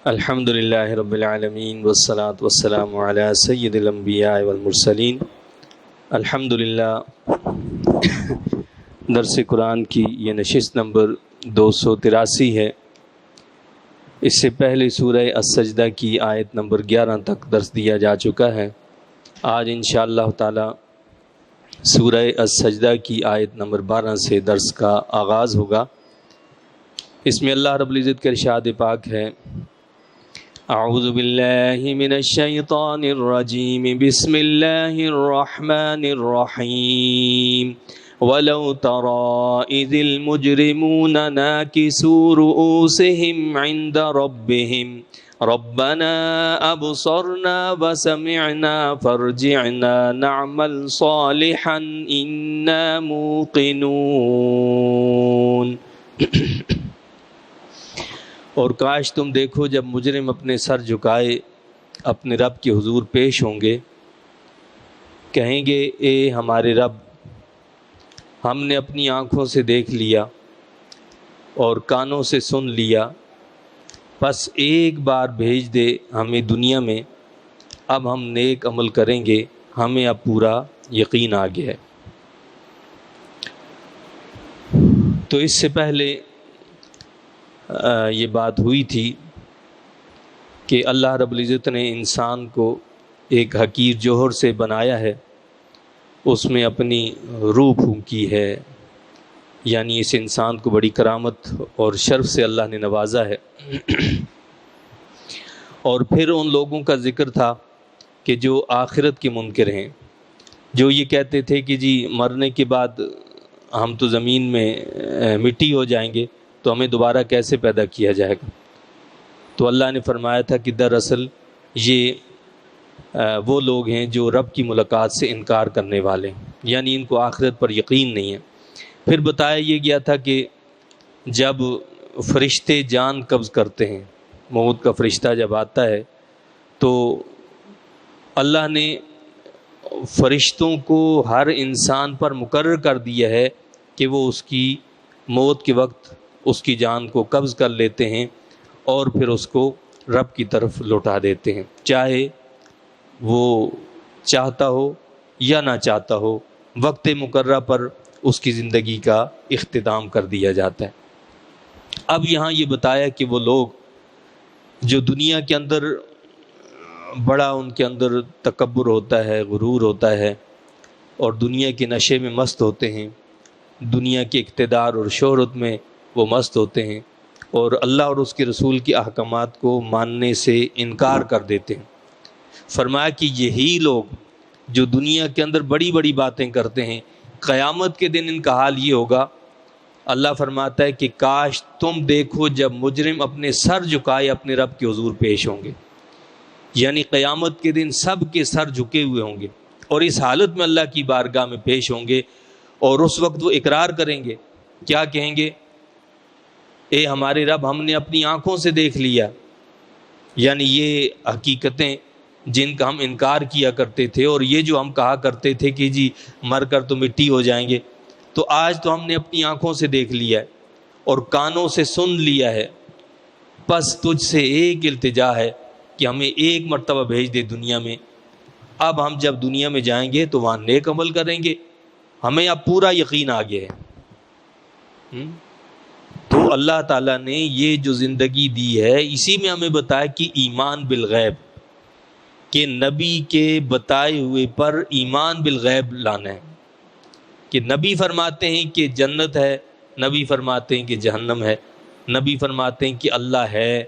الحمد للہ رب العالمین والصلاة والسلام علی سید الانبیاء والمرسلین۔ الحمد للہ درس قرآن کی یہ نشست نمبر 283 ہے۔ اس سے پہلے سورہ السجدہ کی آیت نمبر 11 تک درس دیا جا چکا ہے۔ آج انشاءاللہ تعالی سورہ السجدہ کی آیت نمبر 12 سے درس کا آغاز ہوگا۔ اس میں اللہ رب العزت کا ارشاد پاک ہے: اعوذ باللہ من الشیطان الرجیم، بسم اللہ الرحمن الرحیم۔ وَلَوْ تَرَىٰ إِذِ الْمُجْرِمُونَ نَاكِسُو رُءُوسِهِمْ عِنْدَ رَبِّهِمْ رَبَّنَا أَبْصَرْنَا وَسَمِعْنَا فَارْجِعْنَا نَعْمَلْ صَالِحًا إِنَّا مُوقِنُونَ۔ اور کاش تم دیکھو جب مجرم اپنے سر جھکائے اپنے رب کے حضور پیش ہوں گے، کہیں گے اے ہمارے رب، ہم نے اپنی آنکھوں سے دیکھ لیا اور کانوں سے سن لیا، بس ایک بار بھیج دے ہمیں دنیا میں، اب ہم نیک عمل کریں گے، ہمیں اب پورا یقین آ گیا ہے۔ تو اس سے پہلے یہ بات ہوئی تھی کہ اللہ رب العزت نے انسان کو ایک حقیر جوہر سے بنایا ہے، اس میں اپنی روح پھونکی ہے، یعنی اس انسان کو بڑی کرامت اور شرف سے اللہ نے نوازا ہے۔ اور پھر ان لوگوں کا ذکر تھا کہ جو آخرت کے منکر ہیں، جو یہ کہتے تھے کہ جی مرنے کے بعد ہم تو زمین میں مٹی ہو جائیں گے، تو ہمیں دوبارہ کیسے پیدا کیا جائے گا؟ تو اللہ نے فرمایا تھا کہ دراصل یہ وہ لوگ ہیں جو رب کی ملاقات سے انکار کرنے والے ہیں، یعنی ان کو آخرت پر یقین نہیں ہے۔ پھر بتایا یہ گیا تھا کہ جب فرشتے جان قبض کرتے ہیں، موت کا فرشتہ جب آتا ہے، تو اللہ نے فرشتوں کو ہر انسان پر مقرر کر دیا ہے کہ وہ اس کی موت کے وقت اس کی جان کو قبض کر لیتے ہیں اور پھر اس کو رب کی طرف لوٹا دیتے ہیں، چاہے وہ چاہتا ہو یا نہ چاہتا ہو، وقت مقررہ پر اس کی زندگی کا اختتام کر دیا جاتا ہے۔ اب یہاں یہ بتایا کہ وہ لوگ جو دنیا کے اندر بڑا ان کے اندر تکبر ہوتا ہے، غرور ہوتا ہے، اور دنیا کے نشے میں مست ہوتے ہیں، دنیا کے اقتدار اور شہرت میں وہ مست ہوتے ہیں، اور اللہ اور اس کے رسول کے احکامات کو ماننے سے انکار کر دیتے ہیں۔ فرمایا کہ یہی لوگ جو دنیا کے اندر بڑی بڑی باتیں کرتے ہیں، قیامت کے دن ان کا حال یہ ہوگا۔ اللہ فرماتا ہے کہ کاش تم دیکھو جب مجرم اپنے سر جھکائے اپنے رب کے حضور پیش ہوں گے، یعنی قیامت کے دن سب کے سر جھکے ہوئے ہوں گے اور اس حالت میں اللہ کی بارگاہ میں پیش ہوں گے، اور اس وقت وہ اقرار کریں گے، کیا کہیں گے؟ اے ہمارے رب، ہم نے اپنی آنکھوں سے دیکھ لیا، یعنی یہ حقیقتیں جن کا ہم انکار کیا کرتے تھے، اور یہ جو ہم کہا کرتے تھے کہ جی مر کر تو مٹی ہو جائیں گے، تو آج تو ہم نے اپنی آنکھوں سے دیکھ لیا ہے اور کانوں سے سن لیا ہے، بس تجھ سے ایک التجا ہے کہ ہمیں ایک مرتبہ بھیج دے دنیا میں، اب ہم جب دنیا میں جائیں گے تو وہاں نیک عمل کریں گے، ہمیں اب پورا یقین آ گیا ہے۔ تو اللہ تعالیٰ نے یہ جو زندگی دی ہے، اسی میں ہمیں بتایا کہ ایمان بالغیب، کہ نبی کے بتائے ہوئے پر ایمان بالغیب لانا ہے، کہ نبی فرماتے ہیں کہ جنت ہے، نبی فرماتے ہیں کہ جہنم ہے، نبی فرماتے ہیں کہ اللہ ہے،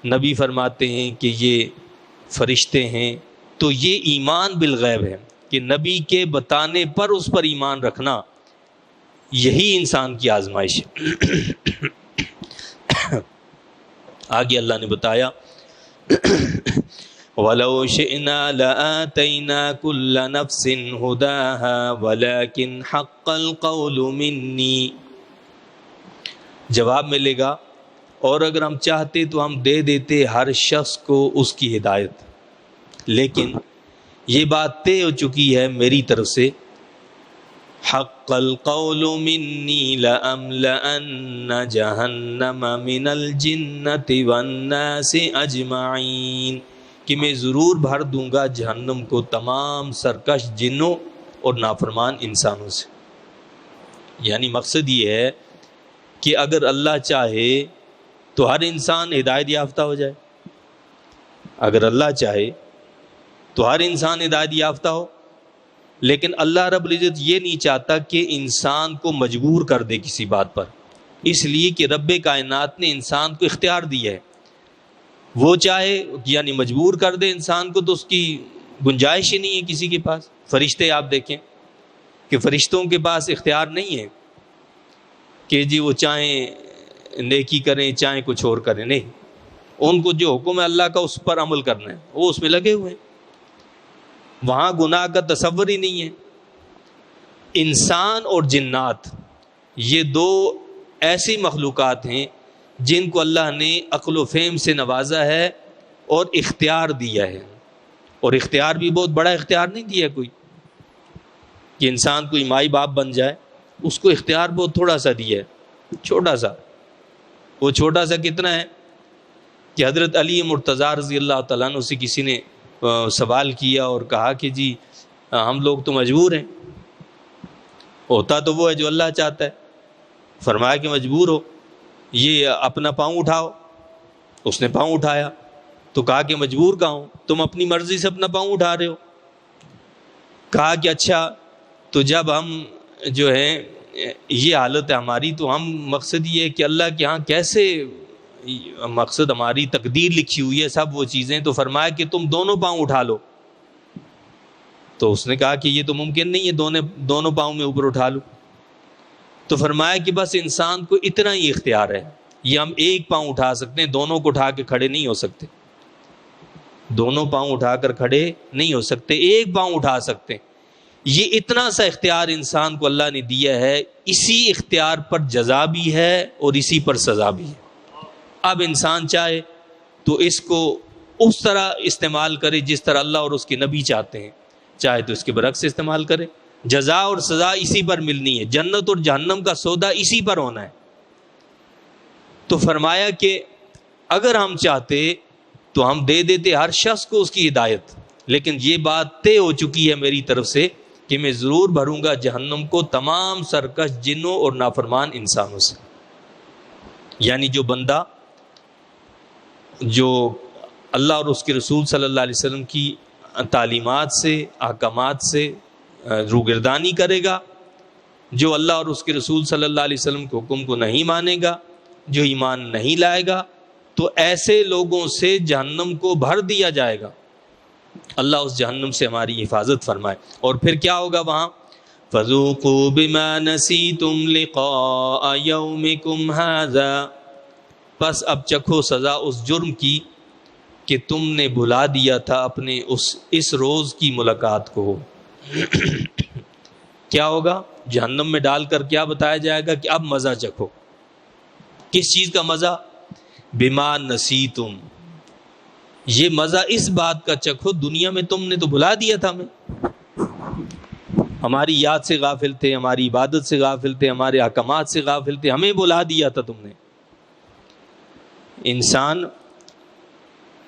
نبی فرماتے ہیں کہ یہ فرشتے ہیں، تو یہ ایمان بالغیب ہے کہ نبی کے بتانے پر اس پر ایمان رکھنا، یہی انسان کی آزمائش ہے۔ آگے اللہ نے بتایا وَلَوْ شِئْنَا لَآتَيْنَا كُلَّ نَفْسٍ هُدَاهَا وَلَكِنْ حَقَّ الْقَوْلُ مِنِّي۔ جواب ملے گا، اور اگر ہم چاہتے تو ہم دے دیتے ہر شخص کو اس کی ہدایت، لیکن یہ بات طے ہو چکی ہے میری طرف سے حق القول منی لأملأن جہنم من الجنۃ والناس اجمعین، کہ میں ضرور بھر دوں گا جہنم کو تمام سرکش جنوں اور نافرمان انسانوں سے۔ یعنی مقصد یہ ہے کہ اگر اللہ چاہے تو ہر انسان ہدایت یافتہ ہو جائے، اگر اللہ چاہے تو ہر انسان ہدایت یافتہ ہو، لیکن اللہ رب العزت یہ نہیں چاہتا کہ انسان کو مجبور کر دے کسی بات پر، اس لیے کہ رب کائنات نے انسان کو اختیار دیا ہے، وہ چاہے یعنی مجبور کر دے انسان کو تو اس کی گنجائش ہی نہیں ہے کسی کے پاس۔ فرشتے آپ دیکھیں کہ فرشتوں کے پاس اختیار نہیں ہے کہ جی وہ چاہیں نیکی کریں چاہیں کچھ اور کریں، نہیں، ان کو جو حکم ہے اللہ کا اس پر عمل کرنا ہے، وہ اس میں لگے ہوئے ہیں، وہاں گناہ کا تصور ہی نہیں ہے۔ انسان اور جنات یہ دو ایسی مخلوقات ہیں جن کو اللہ نے عقل و فہم سے نوازا ہے اور اختیار دیا ہے، اور اختیار بھی بہت بڑا اختیار نہیں دیا کوئی کہ انسان کوئی مائی باپ بن جائے، اس کو اختیار بہت تھوڑا سا دیا ہے، چھوٹا سا۔ وہ چھوٹا سا کتنا ہے کہ حضرت علی مرتضیٰ رضی اللہ تعالیٰ عنہ سے کسی نے سوال کیا اور کہا کہ جی ہم لوگ تو مجبور ہیں، ہوتا تو وہ ہے جو اللہ چاہتا ہے، فرمایا کہ مجبور ہو، یہ اپنا پاؤں اٹھاؤ۔ اس نے پاؤں اٹھایا تو کہا کہ مجبور کہاں ہوں، تم اپنی مرضی سے اپنا پاؤں اٹھا رہے ہو۔ کہا کہ اچھا تو جب ہم جو ہے یہ حالت ہے ہماری تو ہم مقصد یہ ہے کہ اللہ کے ہاں کیسے مقصد ہماری تقدیر لکھی ہوئی ہے سب وہ چیزیں، تو فرمایا کہ تم دونوں پاؤں اٹھا لو۔ تو اس نے کہا کہ یہ تو ممکن نہیں ہے دونوں پاؤں میں اوپر اٹھا لو۔ تو فرمایا کہ بس انسان کو اتنا ہی اختیار ہے، یہ ہم ایک پاؤں اٹھا سکتے ہیں، دونوں کو اٹھا کے کھڑے نہیں ہو سکتے، دونوں پاؤں اٹھا کر کھڑے نہیں ہو سکتے، ایک پاؤں اٹھا سکتے ہیں۔ یہ اتنا سا اختیار انسان کو اللہ نے دیا ہے، اسی اختیار پر جزا بھی ہے اور اسی پر سزا بھی ہے۔ اب انسان چاہے تو اس کو اس طرح استعمال کرے جس طرح اللہ اور اس کے نبی چاہتے ہیں، چاہے تو اس کے برعکس استعمال کرے۔ جزا اور سزا اسی پر ملنی ہے، جنت اور جہنم کا سودا اسی پر ہونا ہے۔ تو فرمایا کہ اگر ہم چاہتے تو ہم دے دیتے ہر شخص کو اس کی ہدایت، لیکن یہ بات طے ہو چکی ہے میری طرف سے کہ میں ضرور بھروں گا جہنم کو تمام سرکش جنوں اور نافرمان انسانوں سے۔ یعنی جو بندہ جو اللہ اور اس کے رسول صلی اللہ علیہ وسلم کی تعلیمات سے احکامات سے روگردانی کرے گا، جو اللہ اور اس کے رسول صلی اللہ علیہ وسلم کے حکم کو نہیں مانے گا، جو ایمان نہیں لائے گا، تو ایسے لوگوں سے جہنم کو بھر دیا جائے گا۔ اللہ اس جہنم سے ہماری حفاظت فرمائے۔ اور پھر کیا ہوگا وہاں؟ فَذُوقُوا بِمَا نَسِيتُمْ لِقَاءَ يَوْمِكُمْ هَذَا، پس اب چکھو سزا اس جرم کی کہ تم نے بھلا دیا تھا اپنے اس روز کی ملاقات کو۔ کیا ہوگا؟ جہنم میں ڈال کر کیا بتایا جائے گا کہ اب مزہ چکھو۔ کس چیز کا مزہ؟ بما نسیتم، یہ مزہ اس بات کا چکھو دنیا میں تم نے تو بھلا دیا تھا ہمیں، ہماری یاد سے غافل تھے، ہماری عبادت سے غافل تھے، ہمارے احکامات سے غافل تھے، ہمیں بھلا دیا تھا تم نے۔ انسان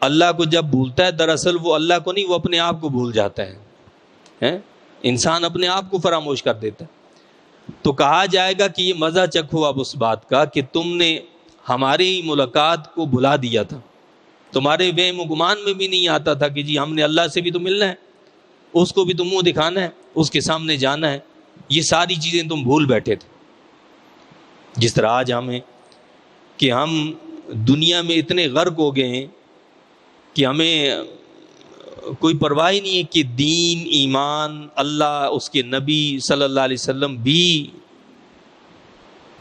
اللہ کو جب بھولتا ہے دراصل وہ اللہ کو نہیں، وہ اپنے آپ کو بھول جاتا ہے۔ انسان اپنے آپ کو فراموش کر دیتا ہے۔ تو کہا جائے گا کہ یہ مزہ چکھو اب اس بات کا کہ تم نے ہماری ملاقات کو بھلا دیا تھا، تمہارے وہم و گمان میں بھی نہیں آتا تھا کہ جی ہم نے اللہ سے بھی تو ملنا ہے، اس کو بھی تو منہ دکھانا ہے، اس کے سامنے جانا ہے، یہ ساری چیزیں تم بھول بیٹھے تھے۔ جس طرح آج ہمیں کہ ہم دنیا میں اتنے غرق ہو گئے ہیں کہ ہمیں کوئی پرواہ ہی نہیں ہے کہ دین، ایمان، اللہ، اس کے نبی صلی اللہ علیہ وسلم بھی،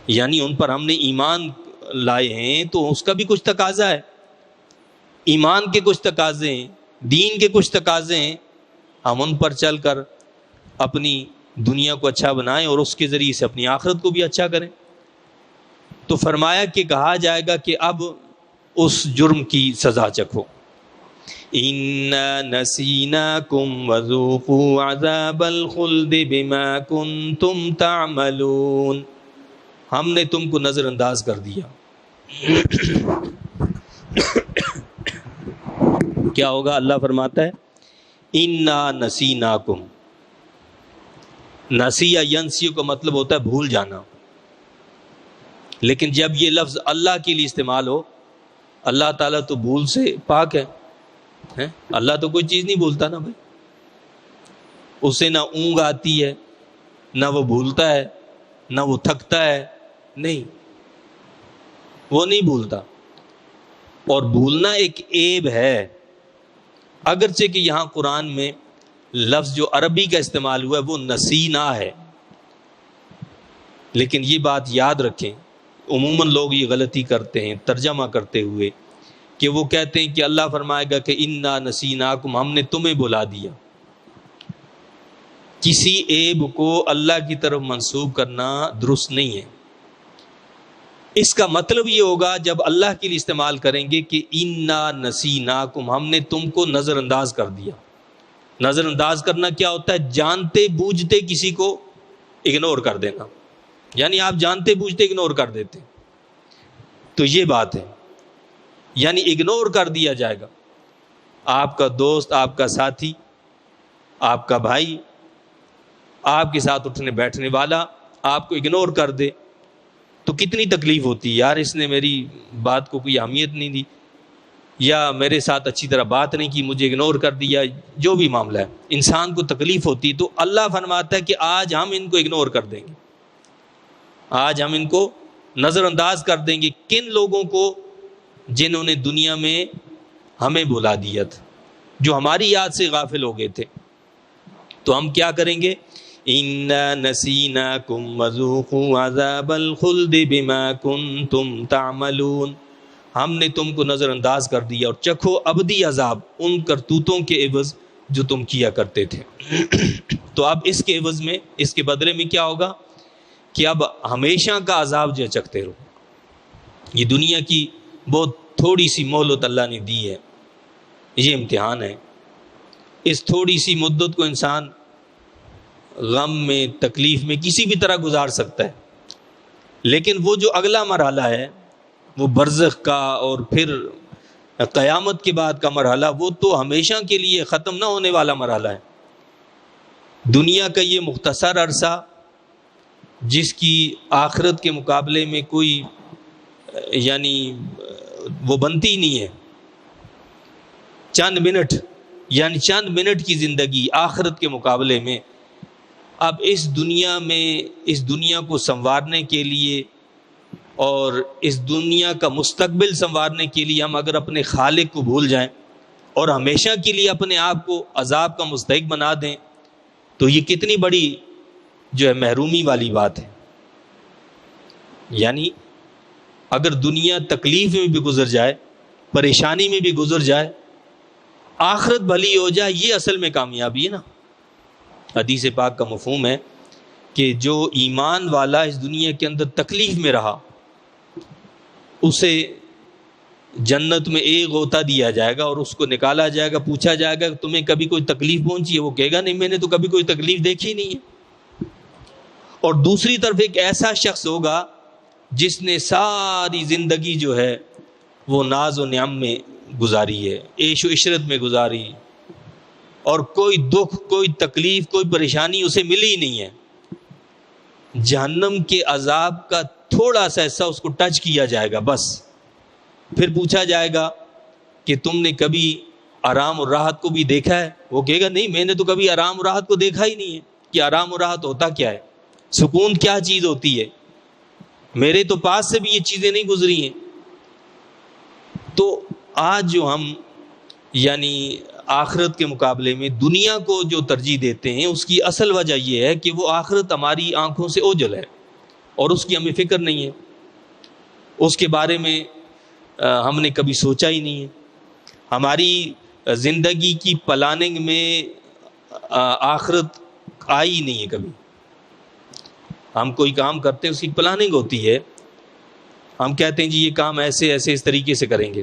یعنی ان پر ہم نے ایمان لائے ہیں تو اس کا بھی کچھ تقاضا ہے، ایمان کے کچھ تقاضے ہیں، دین کے کچھ تقاضے ہیں، ہم ان پر چل کر اپنی دنیا کو اچھا بنائیں اور اس کے ذریعے سے اپنی آخرت کو بھی اچھا کریں۔ تو فرمایا کہ کہا جائے گا کہ اب اس جرم کی سزا چکھو۔ اِنَّا نَسِينَاكُمْ وَذُوقُوا عَذَابَ الْخُلْدِ بِمَا كُنْتُمْ تَعْمَلُونَ، ہم نے تم کو نظر انداز کر دیا۔ کیا ہوگا؟ اللہ فرماتا ہے اِنَّا نَسِينَاكُمْ، نسیہ ینسی کا مطلب ہوتا ہے بھول جانا، لیکن جب یہ لفظ اللہ کے لیے استعمال ہو، اللہ تعالیٰ تو بھول سے پاک ہے، اللہ تو کوئی چیز نہیں بھولتا نا بھائی، اسے نہ اونگ آتی ہے، نہ وہ بھولتا ہے، نہ وہ تھکتا ہے، نہیں، وہ نہیں بھولتا۔ اور بھولنا ایک عیب ہے، اگرچہ کہ یہاں قرآن میں لفظ جو عربی کا استعمال ہوا ہے وہ نسینا ہے، لیکن یہ بات یاد رکھیں، عموماً لوگ یہ غلطی کرتے ہیں ترجمہ کرتے ہوئے کہ وہ کہتے ہیں کہ اللہ فرمائے گا کہ انا نسیناکم، ہم نے تمہیں بلا دیا۔ کسی عیب کو اللہ کی طرف منسوب کرنا درست نہیں ہے۔ اس کا مطلب یہ ہوگا جب اللہ کے لیے استعمال کریں گے کہ انا نسیناکم، ہم نے تم کو نظر انداز کر دیا۔ نظر انداز کرنا کیا ہوتا ہے؟ جانتے بوجھتے کسی کو اگنور کر دینا، یعنی آپ جانتے بوجھتے اگنور کر دیتے، تو یہ بات ہے، یعنی اگنور کر دیا جائے گا۔ آپ کا دوست، آپ کا ساتھی، آپ کا بھائی، آپ کے ساتھ اٹھنے بیٹھنے والا آپ کو اگنور کر دے تو کتنی تکلیف ہوتی ہے، یار اس نے میری بات کو کوئی اہمیت نہیں دی، یا میرے ساتھ اچھی طرح بات نہیں کی، مجھے اگنور کر دیا، جو بھی معاملہ ہے انسان کو تکلیف ہوتی ہے۔ تو اللہ فرماتا ہے کہ آج ہم ان کو اگنور کر دیں گے، آج ہم ان کو نظر انداز کر دیں گے۔ کن لوگوں کو؟ جنہوں نے دنیا میں ہمیں بھلا دیا تھا، جو ہماری یاد سے غافل ہو گئے تھے۔ تو ہم کیا کریں گے؟ اِنَّا نَسِينَاكُمْ وَذُوقُوا عَذَابَ الْخُلْدِ بِمَا كُنْتُمْ تَعْمَلُونَ، ہم نے تم کو نظر انداز کر دیا اور چکھو ابدی عذاب ان کرتوتوں کے عوض جو تم کیا کرتے تھے۔ تو اب اس کے عوض میں، اس کے بدلے میں کیا ہوگا کہ اب ہمیشہ کا عذاب جو چکھتے رہو۔ یہ دنیا کی بہت تھوڑی سی مہلت اللہ نے دی ہے، یہ امتحان ہے۔ اس تھوڑی سی مدت کو انسان غم میں، تکلیف میں کسی بھی طرح گزار سکتا ہے، لیکن وہ جو اگلا مرحلہ ہے، وہ برزخ کا اور پھر قیامت کے بعد کا مرحلہ، وہ تو ہمیشہ کے لیے ختم نہ ہونے والا مرحلہ ہے۔ دنیا کا یہ مختصر عرصہ جس کی آخرت کے مقابلے میں کوئی یعنی وہ بنتی ہی نہیں ہے، چند منٹ، یعنی چند منٹ کی زندگی آخرت کے مقابلے میں۔ اب اس دنیا میں، اس دنیا کو سنوارنے کے لیے اور اس دنیا کا مستقبل سنوارنے کے لیے ہم اگر اپنے خالق کو بھول جائیں اور ہمیشہ کے لیے اپنے آپ کو عذاب کا مستحق بنا دیں تو یہ کتنی بڑی جو ہے محرومی والی بات ہے۔ یعنی اگر دنیا تکلیف میں بھی گزر جائے، پریشانی میں بھی گزر جائے، آخرت بھلی ہو جائے، یہ اصل میں کامیابی ہے نا۔ حدیث پاک کا مفہوم ہے کہ جو ایمان والا اس دنیا کے اندر تکلیف میں رہا، اسے جنت میں ایک غوطہ دیا جائے گا اور اس کو نکالا جائے گا، پوچھا جائے گا کہ تمہیں کبھی کوئی تکلیف پہنچی ہے؟ وہ کہے گا نہیں، میں نے تو کبھی کوئی تکلیف دیکھی نہیں ہے۔ اور دوسری طرف ایک ایسا شخص ہوگا جس نے ساری زندگی جو ہے وہ ناز و نعم میں گزاری ہے، عیش و عشرت میں گزاری، اور کوئی دکھ، کوئی تکلیف، کوئی پریشانی اسے ملی ہی نہیں ہے۔ جہنم کے عذاب کا تھوڑا سا حصہ اس کو ٹچ کیا جائے گا بس، پھر پوچھا جائے گا کہ تم نے کبھی آرام اور راحت کو بھی دیکھا ہے؟ وہ کہے گا نہیں، میں نے تو کبھی آرام اور راحت کو دیکھا ہی نہیں ہے کہ آرام اور راحت ہوتا کیا ہے، سکون کیا چیز ہوتی ہے، میرے تو پاس سے بھی یہ چیزیں نہیں گزری ہیں۔ تو آج جو ہم یعنی آخرت کے مقابلے میں دنیا کو جو ترجیح دیتے ہیں، اس کی اصل وجہ یہ ہے کہ وہ آخرت ہماری آنکھوں سے اوجھل ہے اور اس کی ہمیں فکر نہیں ہے، اس کے بارے میں ہم نے کبھی سوچا ہی نہیں ہے۔ ہماری زندگی کی پلاننگ میں آخرت آئی نہیں ہے کبھی۔ ہم کوئی کام کرتے ہیں، اس کی پلاننگ ہوتی ہے، ہم کہتے ہیں جی یہ کام ایسے ایسے اس طریقے سے کریں گے،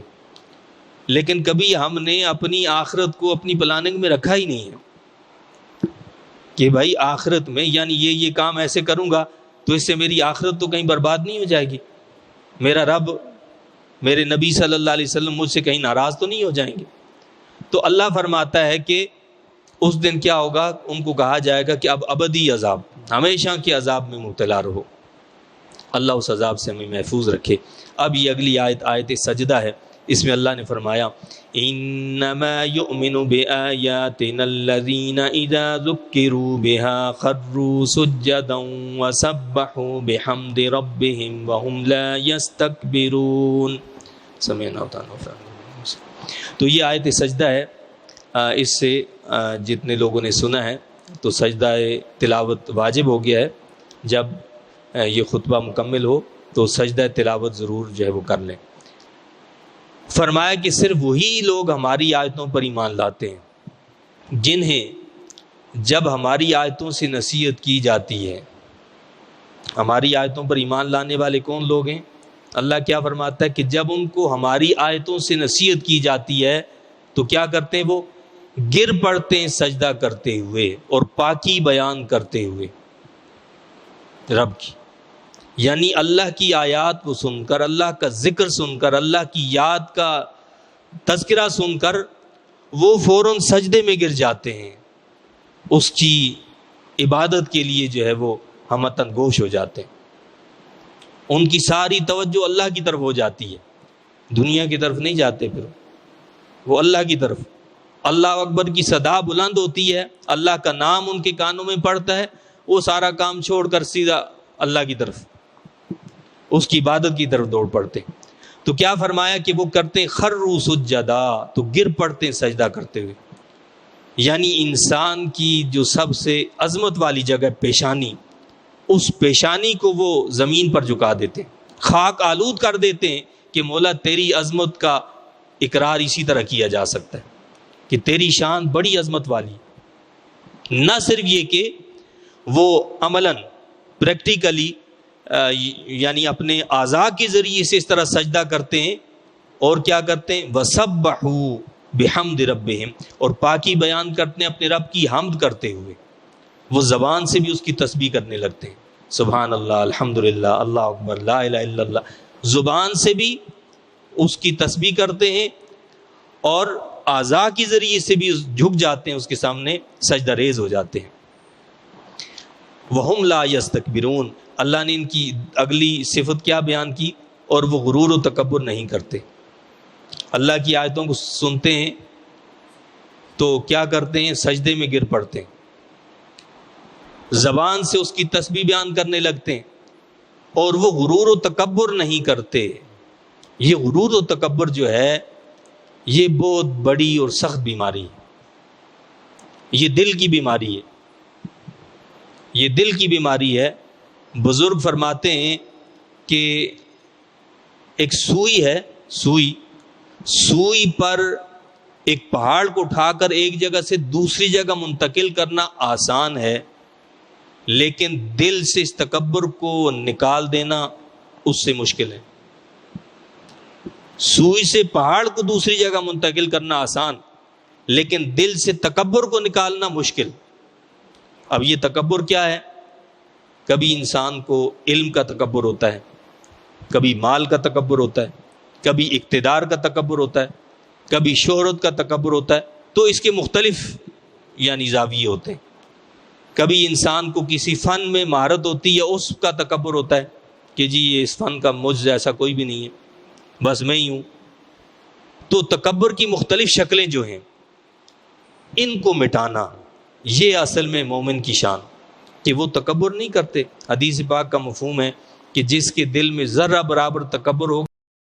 لیکن کبھی ہم نے اپنی آخرت کو اپنی پلاننگ میں رکھا ہی نہیں ہے کہ بھائی آخرت میں یعنی یہ کام ایسے کروں گا تو اس سے میری آخرت تو کہیں برباد نہیں ہو جائے گی، میرا رب میرے نبی صلی اللہ علیہ وسلم مجھ سے کہیں ناراض تو نہیں ہو جائیں گے۔ تو اللہ فرماتا ہے کہ اس دن کیا ہوگا، ان کو کہا جائے گا کہ اب ابدی عذاب، ہمیشہ کے عذاب میں مبتلا رہو۔ اللہ اس عذاب سے ہمیں محفوظ رکھے۔ اب یہ اگلی آیت سجدہ ہے، اس میں اللہ نے فرمایا انما یؤمن بآیاتنا الذین اذا ذکروا بها خروا سجدا وسبحوا بحمد ربهم وهم لا یستکبرون۔ سمعنا وأطعنا غفرانک۔ تو یہ آیت سجدہ ہے، اس سے جتنے لوگوں نے سنا ہے تو سجدہ تلاوت واجب ہو گیا ہے۔ جب یہ خطبہ مکمل ہو تو سجدہ تلاوت ضرور جو ہے وہ کر لیں۔ فرمایا کہ صرف وہی لوگ ہماری آیتوں پر ایمان لاتے ہیں جنہیں جب ہماری آیتوں سے نصیحت کی جاتی ہے۔ ہماری آیتوں پر ایمان لانے والے کون لوگ ہیں؟ اللہ کیا فرماتا ہے کہ جب ان کو ہماری آیتوں سے نصیحت کی جاتی ہے تو کیا کرتے ہیں، وہ گر پڑتے ہیں سجدہ کرتے ہوئے اور پاکی بیان کرتے ہوئے رب کی، یعنی اللہ کی آیات کو سن کر، اللہ کا ذکر سن کر، اللہ کی یاد کا تذکرہ سن کر وہ فوراً سجدے میں گر جاتے ہیں، اس کی عبادت کے لیے جو ہے وہ ہمتن گوش ہو جاتے ہیں۔ ان کی ساری توجہ اللہ کی طرف ہو جاتی ہے، دنیا کی طرف نہیں جاتے، پھر وہ اللہ کی طرف۔ اللہ اکبر کی صدا بلند ہوتی ہے، اللہ کا نام ان کے کانوں میں پڑتا ہے، وہ سارا کام چھوڑ کر سیدھا اللہ کی طرف، اس کی عبادت کی طرف دوڑ پڑتے۔ تو کیا فرمایا کہ وہ کرتے خروا سجدا، تو گر پڑتے ہیں سجدہ کرتے ہوئے، یعنی انسان کی جو سب سے عظمت والی جگہ پیشانی، اس پیشانی کو وہ زمین پر جھکا دیتے ہیں، خاک آلود کر دیتے ہیں کہ مولا تیری عظمت کا اقرار اسی طرح کیا جا سکتا ہے کہ تیری شان بڑی عظمت والی۔ نہ صرف یہ کہ وہ عملاً پریکٹیکلی یعنی اپنے اعضاء کے ذریعے سے اس طرح سجدہ کرتے ہیں، اور کیا کرتے ہیں، وَسَبَّحُوا بِحَمْدِ رَبِّهِمْ، اور پاکی بیان کرتے ہیں اپنے رب کی حمد کرتے ہوئے، وہ زبان سے بھی اس کی تسبیح کرنے لگتے ہیں، سبحان اللہ، الحمدللہ، اللہ اکبر، لا الہ الا اللہ، زبان سے بھی اس کی تسبیح کرتے ہیں اور اعضاء کے ذریعے سے بھی جھک جاتے ہیں، اس کے سامنے سجدہ ریز ہو جاتے ہیں۔ وَهُمْ لَا يَسْتَكْبِرُونَ، اللہ نے ان کی اگلی صفت کیا بیان کی، اور وہ غرور و تکبر نہیں کرتے۔ اللہ کی آیتوں کو سنتے ہیں تو کیا کرتے ہیں، سجدے میں گر پڑتے ہیں، زبان سے اس کی تسبیح بیان کرنے لگتے ہیں، اور وہ غرور و تکبر نہیں کرتے۔ یہ غرور و تکبر جو ہے یہ بہت بڑی اور سخت بیماری ہے، یہ دل کی بیماری ہے، یہ دل کی بیماری ہے۔ بزرگ فرماتے ہیں کہ ایک سوئی ہے، سوئی پر ایک پہاڑ کو اٹھا کر ایک جگہ سے دوسری جگہ منتقل کرنا آسان ہے، لیکن دل سے اس تکبر کو نکال دینا اس سے مشکل ہے۔ سوئی سے پہاڑ کو دوسری جگہ منتقل کرنا آسان، لیکن دل سے تکبر کو نکالنا مشکل۔ اب یہ تکبر کیا ہے؟ کبھی انسان کو علم کا تکبر ہوتا ہے، کبھی مال کا تکبر ہوتا ہے، کبھی اقتدار کا تکبر ہوتا ہے، کبھی شہرت کا تکبر ہوتا ہے، تو اس کے مختلف یعنی زاویے ہوتے ہیں۔ کبھی انسان کو کسی فن میں مہارت ہوتی ہے، اس کا تکبر ہوتا ہے کہ جی یہ اس فن کا مجھ جیسا کوئی بھی نہیں ہے، بس میں ہی ہوں۔ تو تکبر کی مختلف شکلیں جو ہیں ان کو مٹانا، یہ اصل میں مومن کی شان، کہ وہ تکبر نہیں کرتے۔ حدیث پاک کا مفہوم ہے کہ جس کے دل میں ذرہ برابر تکبر ہو